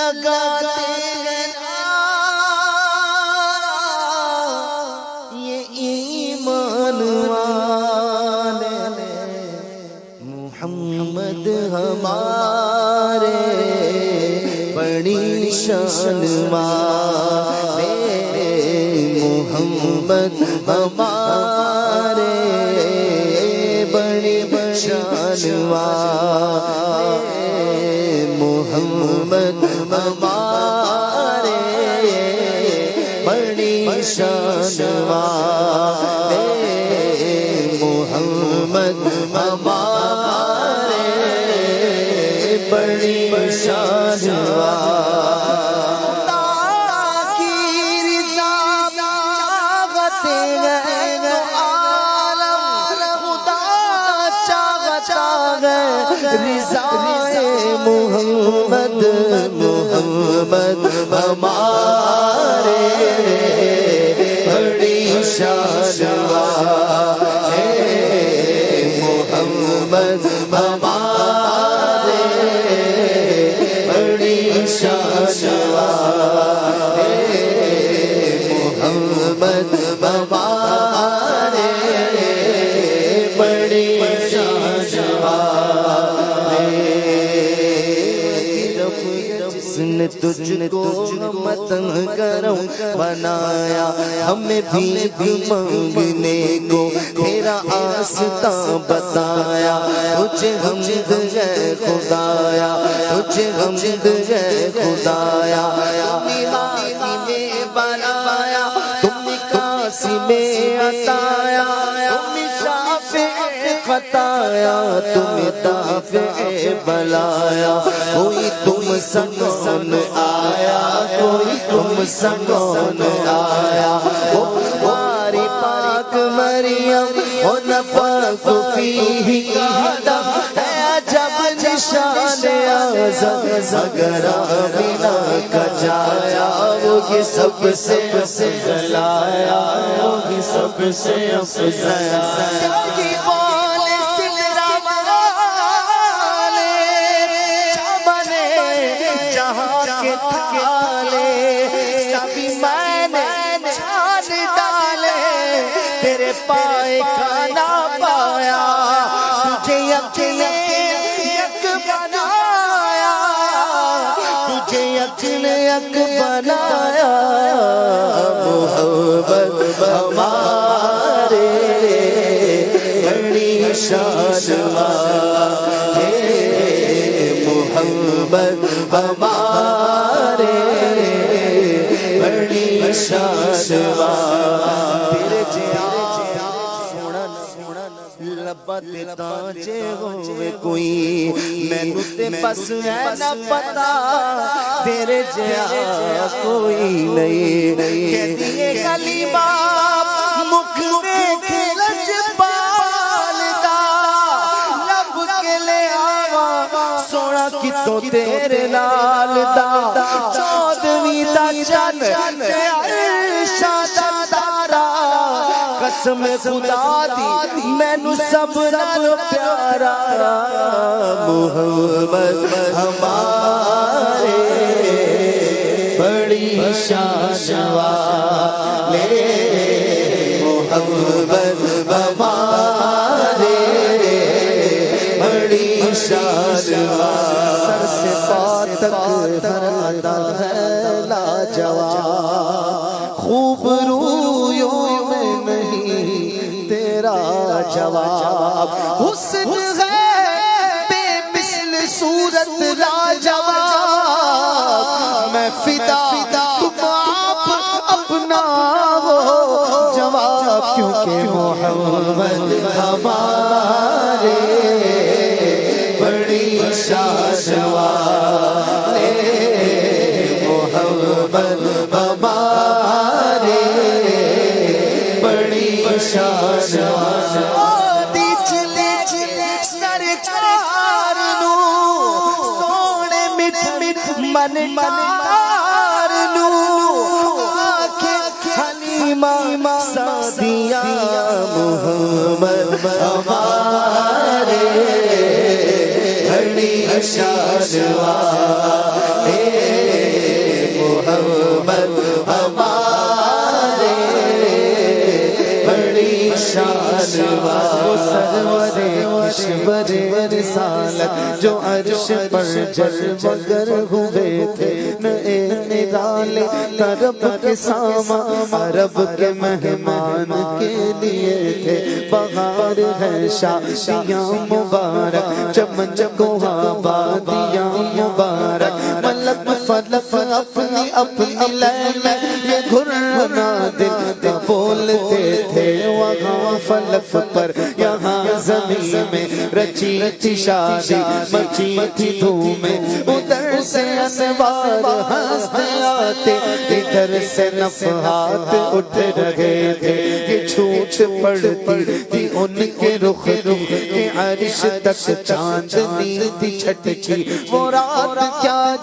لگاتے ہیں یہ ایمان والے محمد ہمارے بڑی شان والے محمد ہمارے بڑی شان والے محمد ہمارے بڑی شان والے محمد ہمارے بڑی شان رضائے محمد محمد ہمارے بڑی شان والے محمد ہمارے بڑی شان والے محمد ہمارے بڑی شان جس نے تجھ کو متن کرم بنایا ہمیں بھی مانگنے کو تیرا آستہ بتایا تجھے حمد ہے خدایا تجھے حمد ہے خدایا تمہیں ہادی میں بنایا تمہیں قاسم میں عطایا تمہیں شافع خطایا تمہیں دافع بلایا کوئی تم سنگون آیا کوئی تم سنگون آیا ہماری پاک مریم و نفخ فیہ آدم ہے عجب نشان اعظم اگر آمینہ کا جایا وہ یہ سب سے افضل آیا وہ یہ سب سے افضل آیا سبھی میں نے چھان ڈالے تیرے پائے کھانا پایا تجھے یقین یک بنایا تجھے یقین یک بنایا محمد ہمارے بڑی شان والے محمد ہمارے بڑی شان والے سونا لبا تے تاجے ہوئے کوئی مینوں تے بس ہے نہ پتا تیرے جیا کوئی نہیں کہتی ہے کلمہ مکھ ویکھ لج پالدا لب کے لے آواں سونا کتوں تیرے نال دا چودھویں دا چن تے عرشاں دا تارا قسم خدا دی مینوں سب نال پیارا محمد ہمارے بڑی شان والے محمد ہمارے بڑی شان والے سر سے پا تک ہر ادا ہے لاجواب خوب رویوں میں نہیں تیرا جواب حسن ہے بے مثل صورت لاجواب میں فدا تم آپ اپنا ہو جواب کیونکہ محمد ہمارے بڑی شان والے محمد ہمارے بڑی شان والے چلے سرکار نو سونے مٹ من مار نو آنکھیں حلیمہ سعدیہ محمد ہمارے بڑی شان والے جو عرش پر جلوگر ہوئے تھے نئے نرالے رب کے ساما عرب کے مہمان کے لیے تھے بہار ہے شادیاں مبارک چمن کو آبادیاں مبارک ملک فلک اپنی اپنی لے میں یہ گھرنا دل بولتے تھے وہاں فلک پر یہاں زمین میں رچی تھی شادی مچی تھی دھومیں ادھر سے انوار ہنستے آتے ادھر سے نفحات اٹھ رہے تھے یہ چھوٹ پڑتی تھی ان کے رخ کے عرش تک چاندنی تھی چھٹکی وہ رات کیا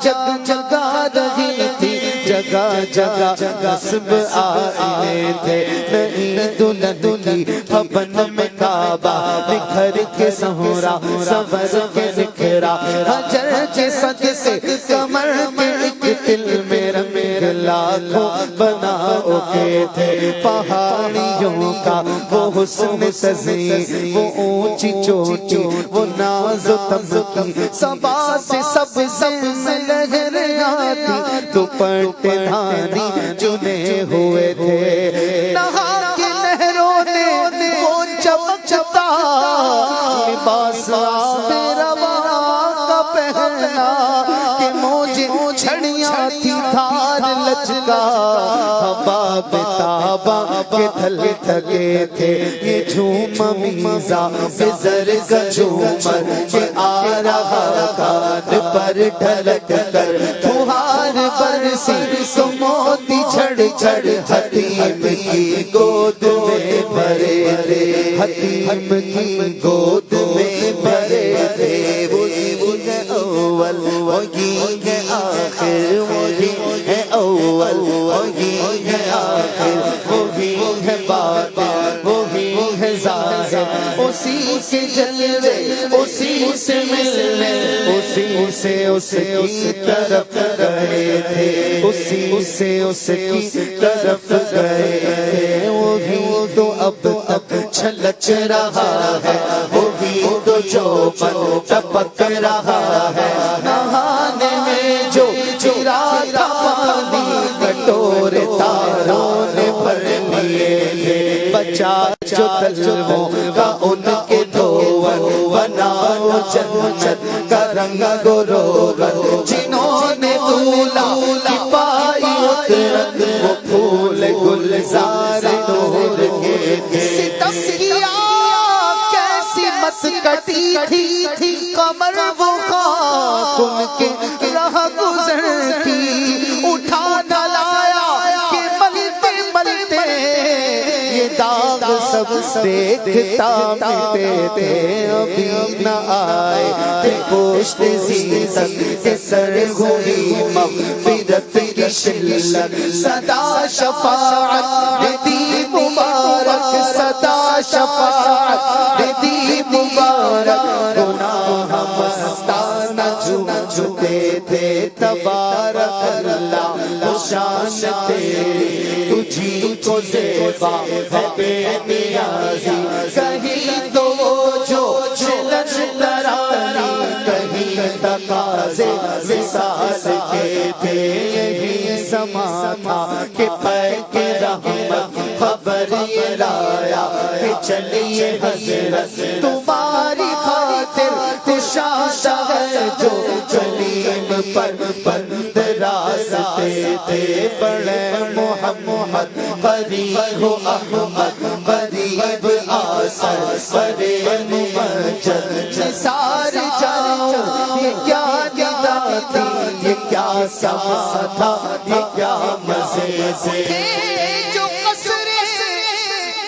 جگا رہی تھی جگہ جگہ نصب آئے تھے نئی دلہن بھون میں کعبہ بکھر کے سہرا سور کے نکھرا حجر کے صدقے کمر کے ایک دل میں رنگ لاکھوں بناؤ کے تھے پہاڑیوں کا وہ حسن سزی وہ اونچی چوٹی وہ ناز و تمکی صبا سے سبز میں لہر آتی دوپٹے دھانی چنے ہوئے تھے نہا کے نہروں نے وہ چمکتا لباس آب رواں کا پہنا کہ موجیں چھڑیاں تھی دھار لچکا حباب تابا کے تھل تھکے تھے یہ جھوم میزا بزر کا جھومر کہ آ رہا کان پر ڈھلک کر پھوہار برسی تو موتی جھڑ جھڑ حتیم کی گود میں بھرے تھے حتیم کی گود میں بھرے تھے وہی ہے اول وہی ہے آخر وہی ہے اول وہی ہے آخر وہی ہے باطن وہی ہے ظاہر اسی سے جلوے اسی سے ملنے اسی سے اس کی طرف گئے تھے اسی سے اس کی طرف گئے تھے وہی تو اب تک چھلک رہا ہے وہی تو چوپن ٹپک رہا ہے نہانے میں جو چرا تھا پانی کٹورے تاروں نے بھر لیے تھے بچا جو تجربوں کا ان کے دھوون بناؤ چن کا رنگ گروگن جنہوں نے دولا کی پائی اترن وہ پھول گلزار نور کے تھے ستم کیا کیسی مس کٹی تھی کمر وہ خاک ان کے راہ گزر کی اٹھا نہ لایا کہ ملتے ملتے یہ داغ سب دیکھتا مٹے تھے ابھی نہ آئے تھے پوشت زیزن کے سر گھوڑی مغفرت کی شلت صدا شفاعت دی مبارک صدا شفاعت دی مبارک گناہ مستانہ جھومتے تھے تبارک اللہ شان تیری تجھی کو زیبا ہے بے نیازی کہیں تو وہ جو چلن ترانی کہیں تقاضے وصال کے تھے یہی زمان تھا کہ پے کے رحمت خبر یہ لایا کہ چلیے حضرت تمہاری خاطر کشادہ ہے جو جلیم پر بند راستے تھے بڑے محمد قریب ہو احمد قریب آسر سرے ممجد نثار جاؤ یہ کیا ندا تھی یہ کیا سما تھا یہ کیا مزے سے جو قصر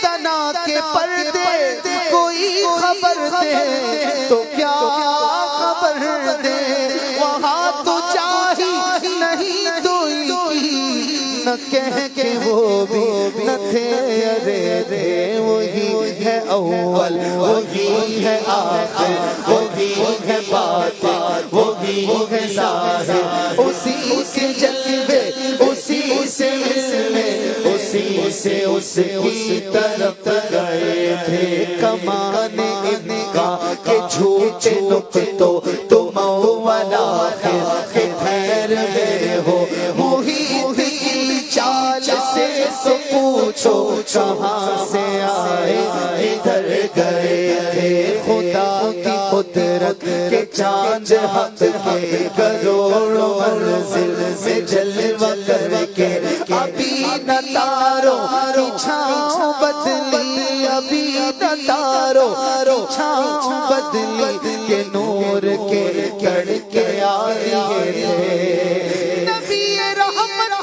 تنا کے پردے کوئی خبر دے تو کیا خبر دے وہاں تو چاہی نہیں تو نہ کہہ کے وہ بھی نہ تھے ارے رے وہی ہے اول وہی ہے آخر وہی ہے باطن وہی ہے ظاہر اسی کے جلوے اسی سے ملنے اسی سے اس کی طرف گئے تھے کمانے ان کا کہ جھوٹے نقطوں تم چاند حق کے کروڑوں منزل میں جلوہ کر کے ابھی نہ تاروں کی چھاؤں بدلی ابھی نہ تاروں کی چھاؤں بدلی کہ نور کے تڑکے آئے تھے نبی رحمت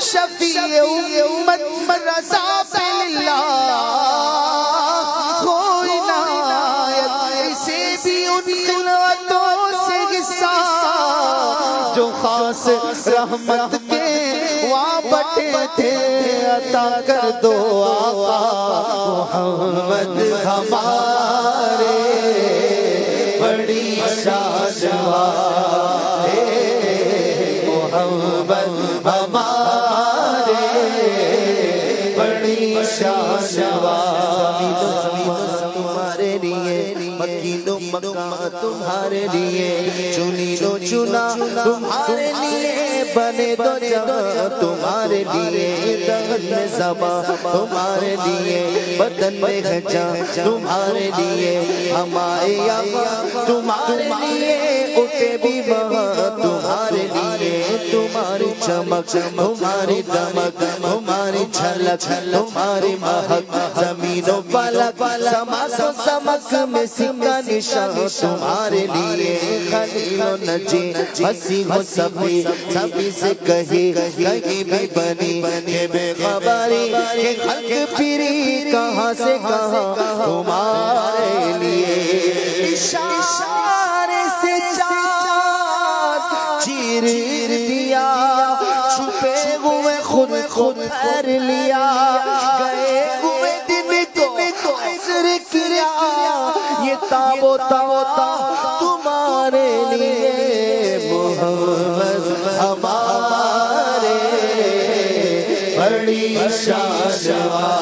شفیع امت رضا باللہ کوئی نایت اسے بھی ان خلوتوں سے حصہ جو خاص رحمت کے وہاں بٹے تھے عطا کر دو آقا محمد ہمارے بڑی شاہجہاں محمد ہمارے بڑی شاہجہاں تمہارے لیے مکین و مکہ تمہارے لیے چنی و چنا تمہارے لیے بنے دو جہاں تمہارے لیے دہن میں زباں تمہارے لیے بدن میں گھچا تمہارے لیے ہمارے آقا تمہارے لیے اٹھے بھی وہاں تمہارے لیے تمہاری چمک تمہاری دمک تمہاری جھلک تمہاری مہک زمین و فلک سماس و سمک میں سکا نشان تمہارے لیے خلیل و نجی ہنسی و صفی سبھی سے کہیں کہیں بھی بنی کہ بے خبری کہ خلق پھری کہاں سے کہاں تمہارے لیے اشارے سے چاند چیر دیا چھپے ہوئے خود پھیر لیا گئے ہوئے دن کو عصر کیا یہ تاب و تا تمہارے لیے محمد ہمارے بڑی شاہجہاں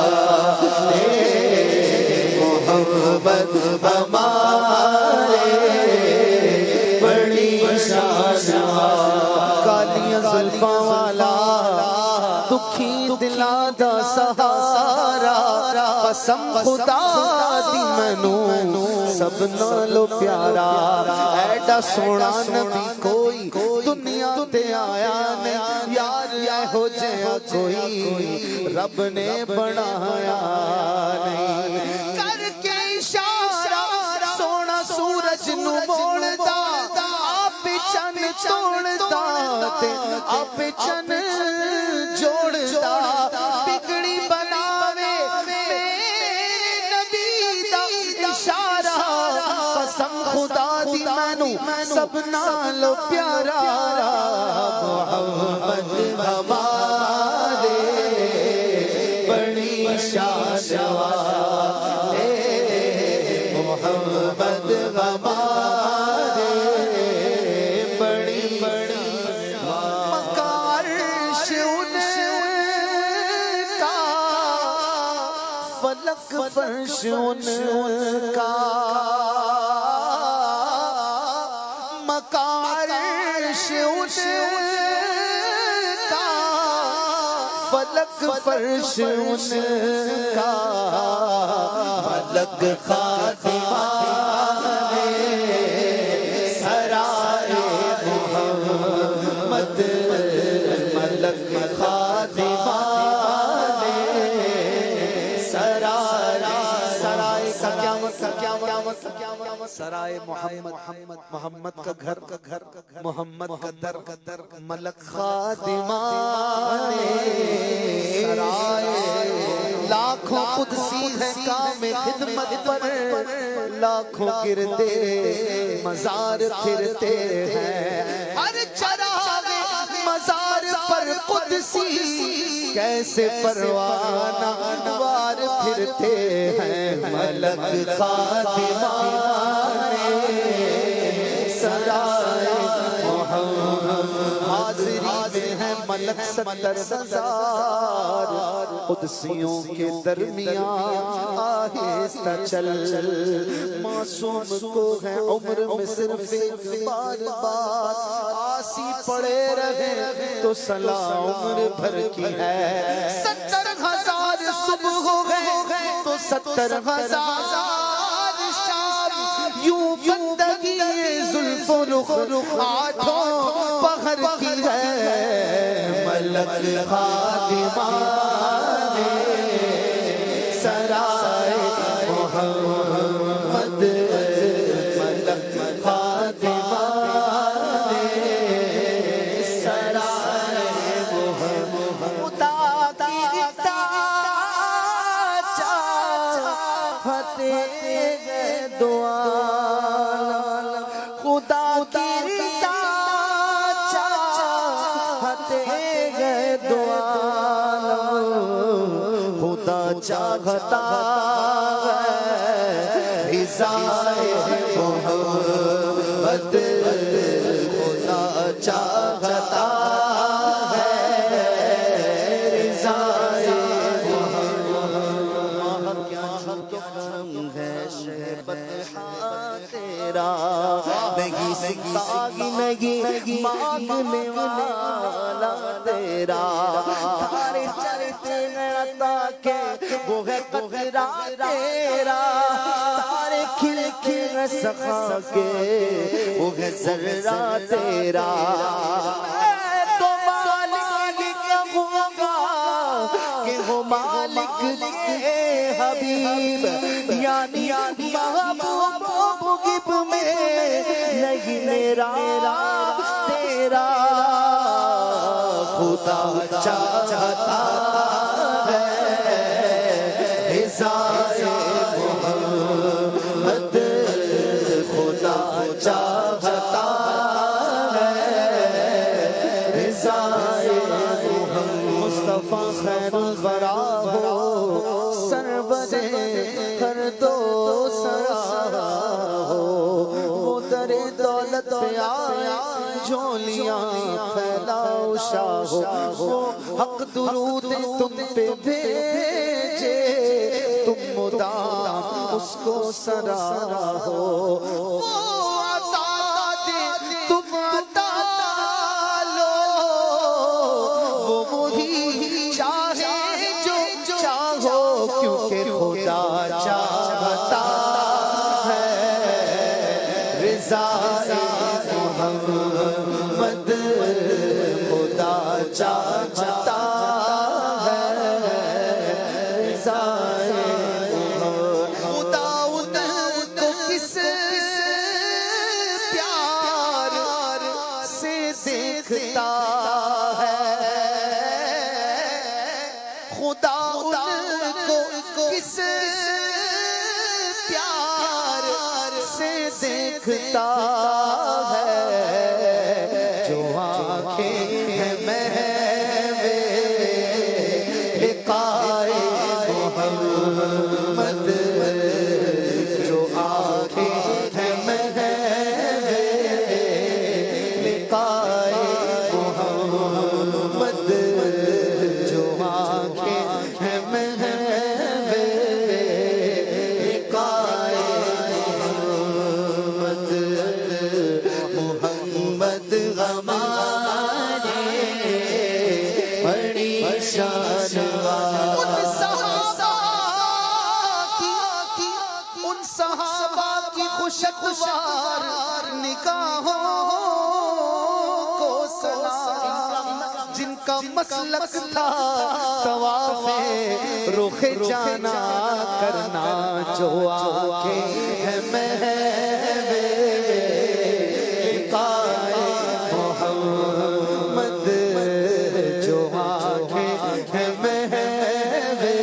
محمد ہمارے بڑی شاہجہاں کالیاں زلفاں والا دکھی دلا دا سہارا قسم خدا دی مینوں سب نالو پیارا ایڈا سونا نبی کوئی دنیا تے آیا نہیں یار ایہو جہا کوئی رب نے بنایا نہیں کر کے اشارہ سونا سورج نو موڑدا آپ چن توڑدا تے آپ چن جوڑدا بگڑی بناوے میرے نبی دا اشارہ قسم خدا دی مینوں سب نالو پیارا محمد ہمارے بڑی شاہجہاں محمد ہمارے بڑی مکارش ان کا فلک فرش ان کا مکارش ان کا فلک فرش ان کا ملک خاتمہ سرائے محمد ملک خاتمہ سرائے سرائے محمد کا گھر محمد کا در ملک خاتمہ سرائے لاکھوں قدسی ہے کام خدمت پر لاکھوں گردے مزار پھرتے ہیں ہر چراغ مزار پر قدسی کیسے پروانہ انوار پھرتے ہیں ملک خاتمہ سرائے حاضری میں ہے ملک 70,000 قدسیوں کے درمیان آہستہ چل معصوم کو ہے عمر میں صرف ایک بار آسی پڑے رہے تو صلاح عمر بھر کی ہے 70,000 صبح ہو گئے تو 70,000 شام یوں بندگی زلف و رخ آٹھوں پہر کی ہے ملک خادمان سرائے محمد ملک خادمان سرائے محمد خدا کی چاہتے ہیں دعا خدا کی چاہتے ہیں دعا خدا چاہتا ہے رضائے محمد خدا چاہتا ہے رضائے محمد کیا کرم ہے شہبت تیرا نہیں سکتا نہیں مانگنے والا تیرا تارے چلتے ہیں عطا کے وہ ہے قطرہ تیرا تارے کھل کھل سخا کے وہ ہے ذرہ تیرا تو مالک ہوں گا کہ وہ مالک کے حبیب یعنی محبوب میں نہیں میرا تیرا خدا چاہتا ہے رضائے محمد خدا چاہتا ہے رضائے محمد مصطفیٰ خیر الورا ہو سرور ہر دو سرا ہو وہ در دولت پہ آیا جھولیاں پھیلاؤ شاہ ہو حق درود تم پہ بھیجے تم مدام اس کو سرا ہو وہ عطا دے تم عطا لو وہ وہی چاہے جو چاہو کیونکہ خدا چاہتا ہے رضائے محمد خدا چاہتا ہے رضائے خدا ان کو کس پیار سے دیکھتا ہے خدا ان کو کس پیار سے دیکھتا ہے جو آنکھیں ہیں محوے لقائے محمد جو آنکھیں ہیں محوے لقائے محمد جو آنکھیں ہیں محوے لقائے محمد محمد ہمارے بڑی شان ان صحابہ کی خوشگوار نگاہوں کو سلام جن کا مسلک تھا طواف رخ جانا کرنا جو آنکھیں ہیں محوے لقائے محمد جو آنکھیں ہیں محوے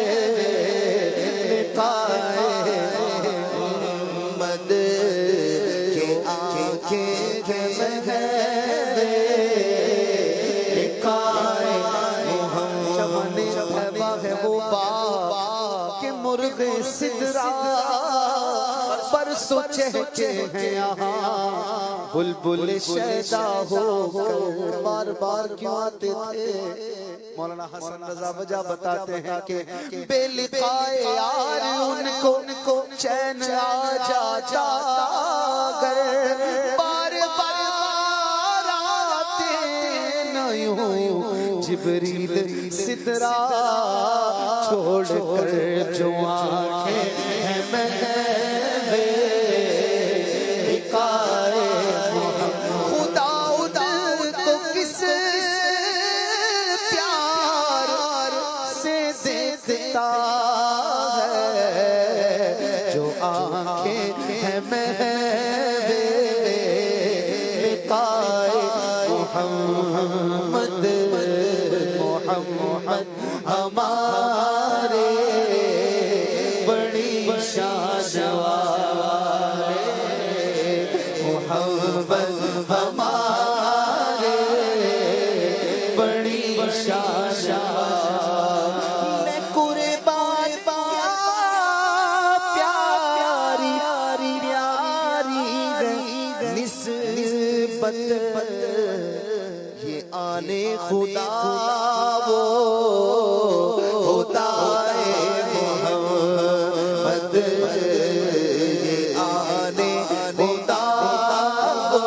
لقائے محمد کے آنکھیں ہیں محوے لقائے محمد چمن بھرا ہے وہ باغ کہ مرغ سدرا پر سوچے ہیں یہاں بلبل شیدا ہو کر بار بار کیوں آتے تھے مولانا حسن رضا وجہ بتاتے ہیں کہ بے لقائے یار ان کو چین آ جاتا گر بار بار آتے نہ یوں جبریل سدرا چھوڑ کر جو آنکھیں ہیں محوے محمد ہمارے بڑی شان والے محمد ہمارے بڑی شان میں قربان پیاری نسبت یہ آنے خدا وہ ہوتا ہے محمد یہ آنے خدا وہ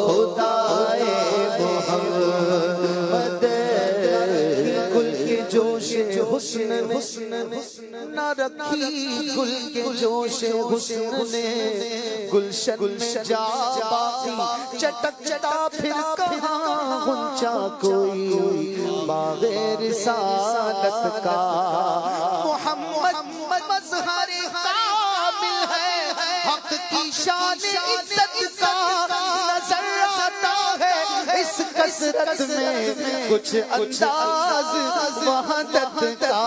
ہوتا ہے محمد گل کے جوش حسن نہ رکھی گل کے جوش حسن نے گلشن میں جا باقی چٹکتا پھر کہاں غنچہ کوئی باغ رسالت کا محمد مظہر کامل ہے حق کی شان عزت کا نظر آتا ہے اس کثرت میں کچھ انداز وحدت کا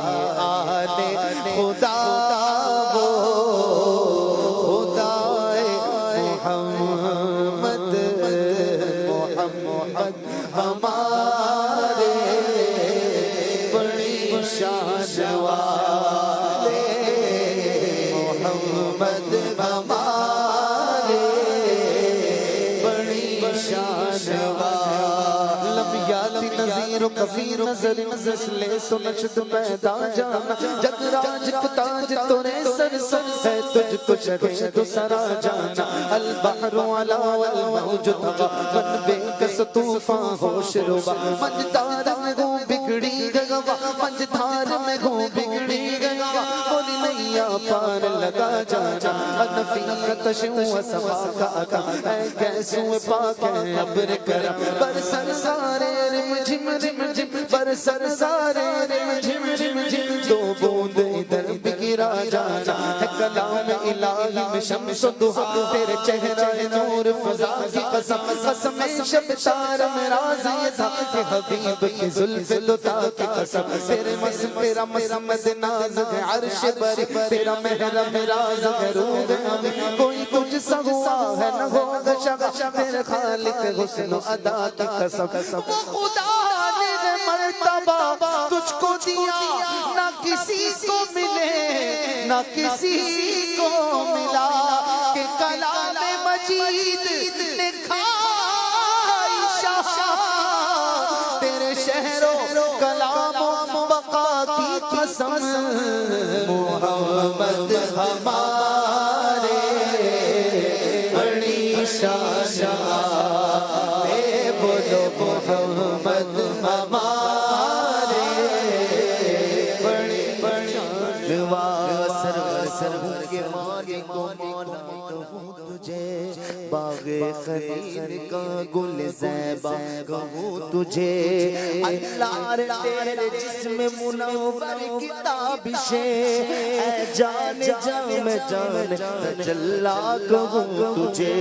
یہ آنے خدا وہ ہمارے بڑی شان والے محمد ہمارے بڑی شان والے لم یاتی نظیر کبیر نظر مثل سنشد پیدا جانا جگ راج تاج تونے سر سر ہے تجھ کو چرے تو سرا جانا البحر علا والموج تغا من بے کس طوفان ہوش ربا منجدار میں گو بگڑی گوا منجدار میں گو بگڑی گوا بولی نیا پار لگا جانا انفیت شو صفا کا اکا اے کیسو پاک ہے عبر کرم برسر سارے رم جم جم جم برسر سارے رم جم جم جم دو بوند ادھر بگرا جانا ہے کلام الہی میں شمس و دہا تیرے چہرہ نور فضا کی قسم قسم شب تارم رازی تھا کہ حبیب کی ظلف لتا کی قسم تیرے تیرا مسمد ناز ہے عرش بری تیرا محرم راز ہے روح ہمیں کوئی کچھ سا ہوا ہے نہ ہوگا شگا تیرے خالق حسن و ادا کی قسم خدا نے مرتبہ تجھ کو دیا نہ کسی کو ملے نہ کسی کو ملا کہ کلام مجید لکھائی شاہ تیرے شہر و کلام و بقا کی قسم محمد ہمارے بڑی شان بولو محمد ہمارے بڑی سرور کے مالک کو مانتا ہوں تجھے باغ خلیل کا گل زیبا کہوں تجھے اللہ تیرے جسم منور کتابشے اے جان میں جان تجلا کہوں تجھے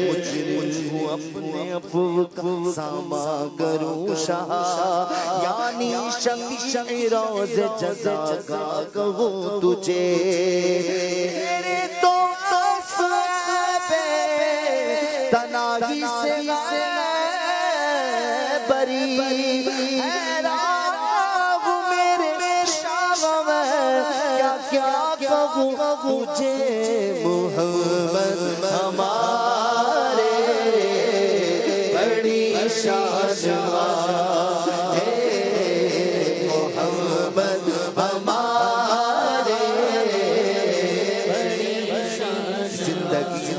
مجرم ہوں اپنے افو ساما کروں شاہ یعنی شمشی روز جزا کا کہوں تجھے تیرے تو تناہی سے بری حیران میرے شاہ میں کیا کہوں تجھے محمد ہمارے بڑی شان ہے محمد ہمارے بڑی شان زندگی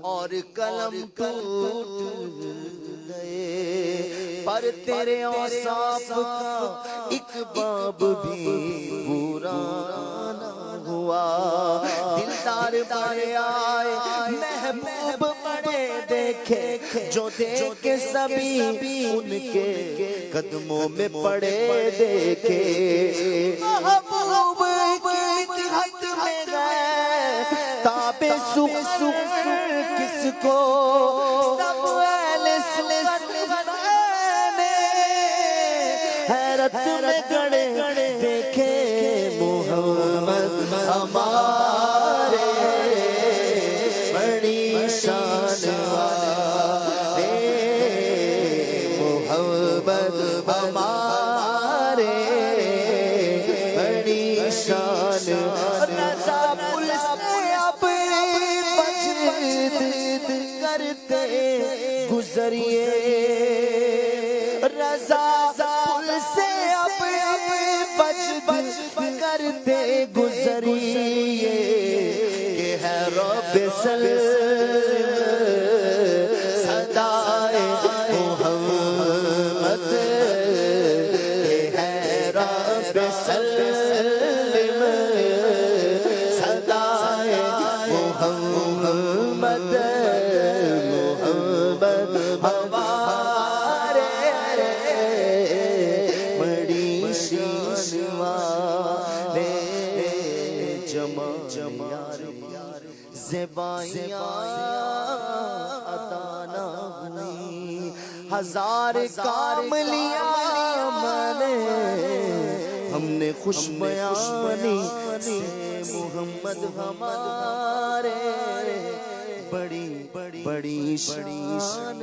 اور قلم ٹوٹ گئے پر تیرے اوصاف کا ایک باب بھی پورا نہ ہوا دلدار بڑے آئے محبوب بڑے دیکھے جو دیکھے سبھی ان کے قدموں میں پڑے دیکھے محبوب کی حد میں گئے تابے سکھ کس کو سب اہل حیرت میں گڑے دیکھے محمد ہمارے بڑی شان والے محمد ہمارے بڑی شان رضا پولیس نے اپنی بچت کرتے گزریے رضا پولیس سے اپنی بچت کرتے گزریے کہ ہے رب صدائے محمد کہ ہے رب صدائے محمد ہمارے بڑی شان والے جمع زبائیاں عطا نہ ہوئی ہزار کام لیا میں نے ہم نے خوش بیانی سے محمد ہمارے بڑی شان